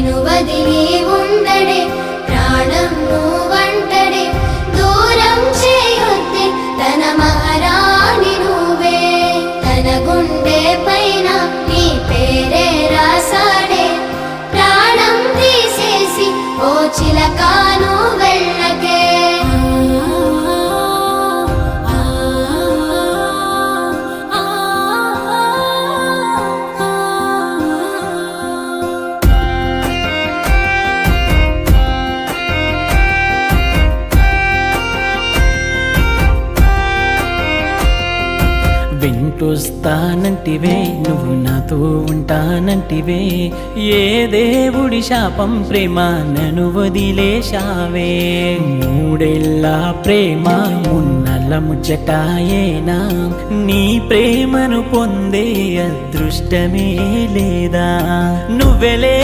నిన్ను వదిలి ఉండడే ప్రాణం నువ్వంటడే దూరం చేయొద్దే తన మహారాణి నువ్వే తన గుండె పైన నీ పేరే రాసాడే ప్రాణం తీసేసి ఓ చిలకాను వెళ్ళకే వెంటొస్తానంటివే నువ్వు నాతో ఉంటానంటివే ఏ దేవుడి శాపం ప్రేమ నన్ను వదిలేశావే మూడేళ్ళ ప్రేమ మున్నల ముచ్చటాయేనా నీ ప్రేమను పొందే అదృష్టమే లేదా నువ్వెలే